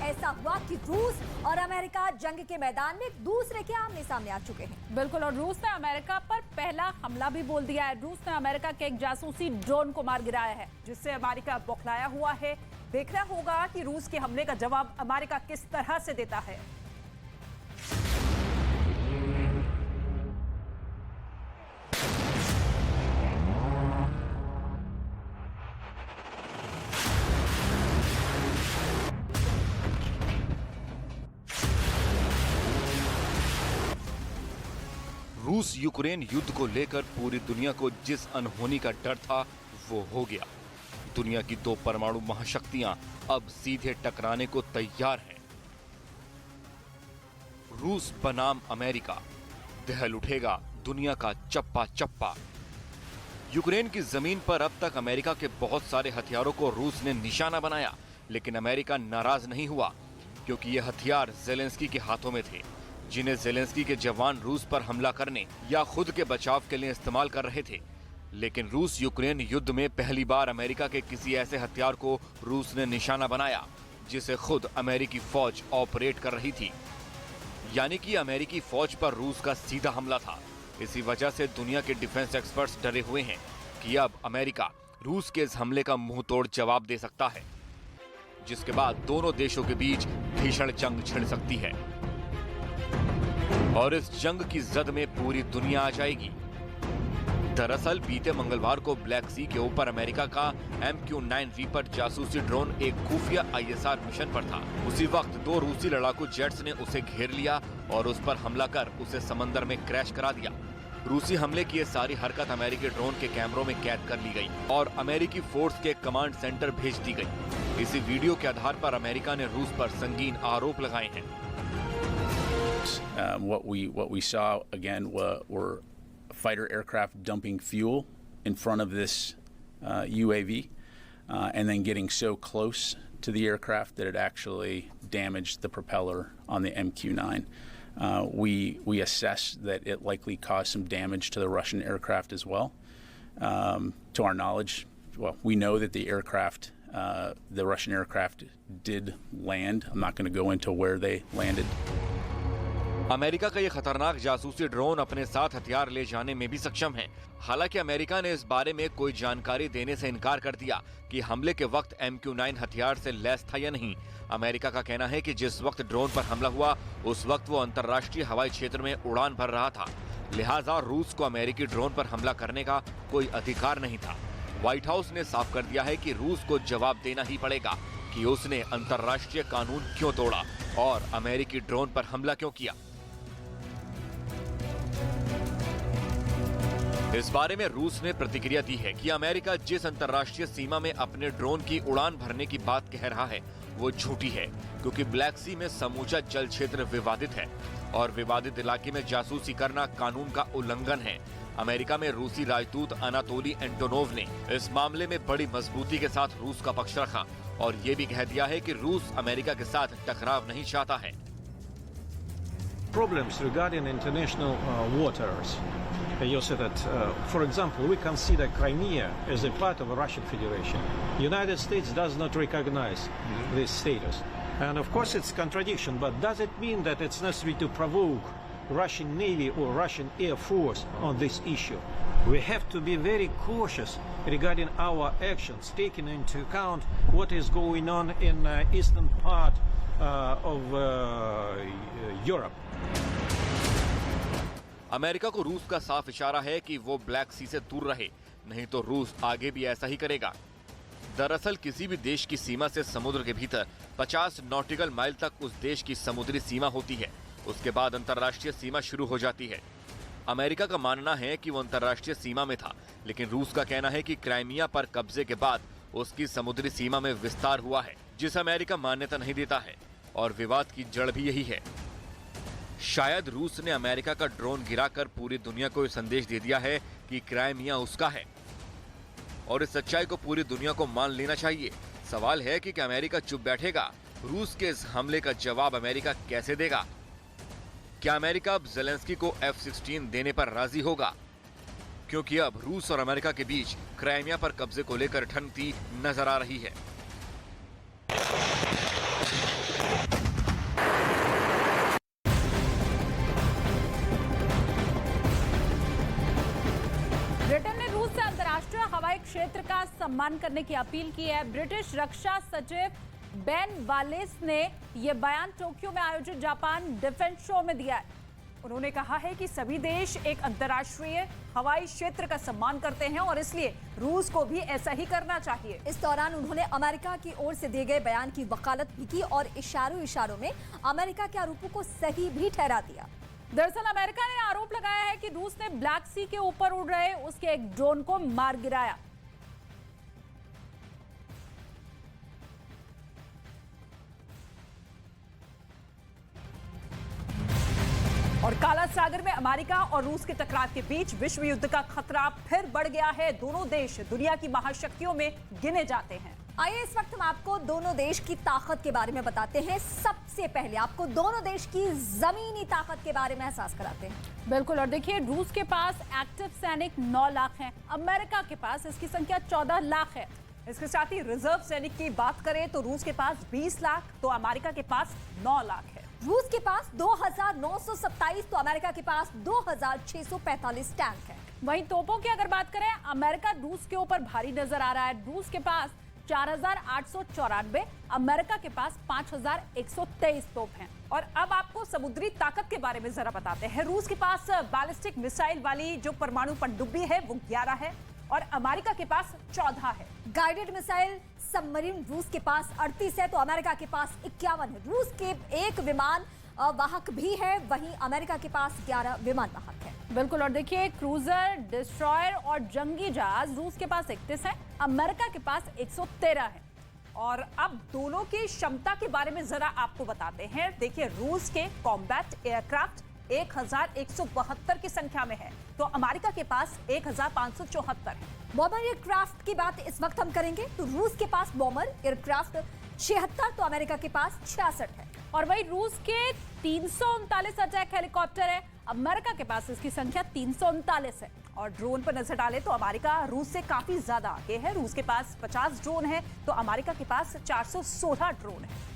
ऐसा हुआ कि रूस और अमेरिका जंग के मैदान में एक दूसरे के आमने सामने आ चुके हैं। बिल्कुल, और रूस ने अमेरिका पर पहला हमला भी बोल दिया है। रूस ने अमेरिका के एक जासूसी ड्रोन को मार गिराया है, जिससे अमेरिका बौखलाया हुआ है। देखना होगा कि रूस के हमले का जवाब अमेरिका किस तरह से देता है। रूस यूक्रेन युद्ध को लेकर पूरी दुनिया को जिस अनहोनी का डर था वो हो गया। दुनिया की दो परमाणु महाशक्तियां अब सीधे टकराने को तैयार हैं। रूस बनाम अमेरिका, दहल उठेगा दुनिया का चप्पा चप्पा। यूक्रेन की जमीन पर अब तक अमेरिका के बहुत सारे हथियारों को रूस ने निशाना बनाया, लेकिन अमेरिका नाराज नहीं हुआ, क्योंकि ये हथियार जेलेंस्की के हाथों में थे, जिन्हें जेलेंस्की के जवान रूस पर हमला करने या खुद के बचाव के लिए इस्तेमाल कर रहे थे। लेकिन रूस यूक्रेन युद्ध में पहली बार अमेरिका के किसी ऐसे हथियार को रूस ने निशाना बनाया जिसे खुद अमेरिकी फौज ऑपरेट कर रही थी। यानी कि अमेरिकी फौज पर रूस का सीधा हमला था। इसी वजह से दुनिया के डिफेंस एक्सपर्ट्स डरे हुए हैं कि अब अमेरिका रूस के इस हमले का मुंह तोड़ जवाब दे सकता है, जिसके बाद दोनों देशों के बीच भीषण जंग छिड़ सकती है और इस जंग की जद में पूरी दुनिया आ जाएगी। दरअसल बीते मंगलवार को ब्लैक सी के ऊपर अमेरिका का MQ-9 रीपर जासूसी ड्रोन एक खुफिया ISR मिशन पर था। उसी वक्त दो रूसी लड़ाकू जेट्स ने उसे घेर लिया और उस पर हमला कर उसे समंदर में क्रैश करा दिया। रूसी हमले की ये सारी हरकत अमेरिकी ड्रोन के कैमरों में कैद कर ली गई और अमेरिकी फोर्स के कमांड सेंटर भेज दी गई। इसी वीडियो के आधार पर अमेरिका ने रूस पर संगीन आरोप लगाए हैं। What we saw again were fighter aircraft dumping fuel in front of this UAV and then getting so close to the aircraft that it actually damaged the propeller on the MQ-9. We assessed that it likely caused some damage to the Russian aircraft as well. To our knowledge, well, we know that the Russian aircraft did land. I'm not going to go into where they landed. America का ये खतरनाक जासूसी drone अपने साथ हथियार ले जाने में भी सक्षम है। हालांकि अमेरिका ने इस बारे में कोई जानकारी देने से इनकार कर दिया कि हमले के वक्त MQ-9 हथियार से लैस था या नहीं। अमेरिका का कहना है कि जिस वक्त ड्रोन पर हमला हुआ उस वक्त वो अंतर्राष्ट्रीय हवाई क्षेत्र में उड़ान भर रहा था, लिहाजा रूस को अमेरिकी ड्रोन पर हमला करने का कोई अधिकार नहीं था। व्हाइट हाउस ने साफ कर दिया है कि रूस को जवाब देना ही पड़ेगा कि उसने अंतर्राष्ट्रीय कानून क्यों तोड़ा और अमेरिकी ड्रोन पर हमला क्यों किया। इस बारे में रूस ने प्रतिक्रिया दी है कि अमेरिका जिस अंतर्राष्ट्रीय सीमा में अपने ड्रोन की उड़ान भरने की बात कह रहा है वो झूठी है, क्योंकि ब्लैक सी में समूचा जल क्षेत्र विवादित है और विवादित इलाके में जासूसी करना कानून का उल्लंघन है। अमेरिका में रूसी राजदूत अनातोली एंटोनोव ने इस मामले में बड़ी मजबूती के साथ रूस का पक्ष रखा और ये भी कह दिया है कि रूस अमेरिका के साथ टकराव नहीं चाहता है। Problems regarding international waters. You said that, for example, we consider Crimea as a part of the Russian Federation. United States does not recognize this status. And of course it's contradiction, but does it mean that it's necessary to provoke Russian Navy or Russian Air Force on this issue? We have to be very cautious regarding our actions, taking into account what is going on in eastern part of Europe. America को रूस का साफ इशारा है कि वो black सी से दूर रहे, नहीं तो रूस आगे भी ऐसा ही करेगा। दरअसल किसी भी देश की सीमा से समुद्र के भीतर 50 नॉटिकल माइल तक उस देश की समुद्री सीमा होती है। उसके बाद अंतर्राष्ट्रीय सीमा शुरू हो जाती है। अमेरिका का मानना है कि वो अंतर्राष्ट्रीय सीमा में था, लेकिन रूस का कहना है कि क्राइमिया पर कब्जे के बाद उसकी समुद्री सीमा में विस्तार हुआ है, जिसे अमेरिका मान्यता नहीं देता है और विवाद की जड़ भी यही है। शायद रूस ने अमेरिका का ड्रोन गिराकर पूरी दुनिया को यह संदेश दे दिया है कि क्राइमिया उसका है और इस सच्चाई को पूरी दुनिया को मान लेना चाहिए। सवाल है कि क्या अमेरिका चुप बैठेगा? रूस के इस हमले का जवाब अमेरिका कैसे देगा? क्या अमेरिका अब जेलेंस्की को F-16 देने पर राजी होगा? क्योंकि अब रूस और अमेरिका के बीच क्राइमिया पर कब्जे को लेकर ठनती नजर आ रही है। से अंतर्राष्ट्रीय हवाई क्षेत्र का सम्मान करने की अपील की है। ब्रिटिश रक्षा सचिव बेन वालेस ने यह बयान टोक्यो में आयोजित जापान डिफेंस शो में दिया है। उन्होंने कहा है कि सभी देश एक अंतर्राष्ट्रीय हवाई क्षेत्र का सम्मान करते हैं और इसलिए रूस को भी ऐसा ही करना चाहिए। इस दौरान उन्होंने अमेरिका की ओर से दिए गए बयान की वकालत भी की और इशारों में अमेरिका के आरोपों को सही भी ठहरा दिया। दरअसल अमेरिका ने आरोप लगाया है कि रूस ने ब्लैक सी के ऊपर उड़ रहे उसके एक ड्रोन को मार गिराया। और काला सागर में अमेरिका और रूस के टकराव के बीच विश्व युद्ध का खतरा फिर बढ़ गया है। दोनों देश दुनिया की महाशक्तियों में गिने जाते हैं। आइए इस वक्त हम आपको दोनों देश की ताकत के बारे में बताते हैं। सबसे पहले आपको दोनों देश की जमीनी ताकत के बारे में एहसास कराते हैं। बिल्कुल, और देखिए रूस के पास एक्टिव सैनिक 9 लाख हैं, अमेरिका के पास इसकी संख्या 14 लाख है। इसके साथ ही रिजर्व सैनिक की बात करें तो रूस के पास 20 लाख तो अमेरिका के पास 9 लाख है। रूस के पास 2927 तो अमेरिका के पास 2645 टैंक है। वहीं तोपों की अगर बात करें, अमेरिका रूस के ऊपर भारी नजर आ रहा है। रूस के पास 4894, अमेरिका के पास 5123 तोप हैं। और अब आपको समुद्री ताकत के बारे में जरा बताते हैं। रूस के पास बैलिस्टिक मिसाइल वाली जो परमाणु पनडुब्बी है वो 11 है और अमेरिका के पास 14 है। गाइडेड मिसाइल सबमरीन रूस के पास 38 है तो अमेरिका के पास 51 है। रूस के एक विमान वाहक भी है, वहीं अमेरिका के पास 11 विमान वाहक है। बिल्कुल, और देखिए क्रूजर, डिस्ट्रॉयर और जंगी जहाज रूस के पास 31 है, अमेरिका के पास 113 है। और अब दोनों की क्षमता के बारे में जरा आपको बताते हैं। देखिए रूस के कॉम्बैट एयरक्राफ्ट 1172 की संख्या में है तो अमेरिका के पास 1574 है। बॉम्बर एयरक्राफ्ट की बात इस वक्त हम करेंगे तो रूस के पास बॉम्बर एयरक्राफ्ट 76 तो अमेरिका के पास 66 है। और वही रूस के 339 अटैक हेलीकॉप्टर है, अमेरिका के पास इसकी संख्या 339 है। और ड्रोन पर नजर डालें तो अमेरिका रूस से काफी ज्यादा आगे है। रूस के पास 50 ड्रोन है तो अमेरिका के पास 416 ड्रोन है।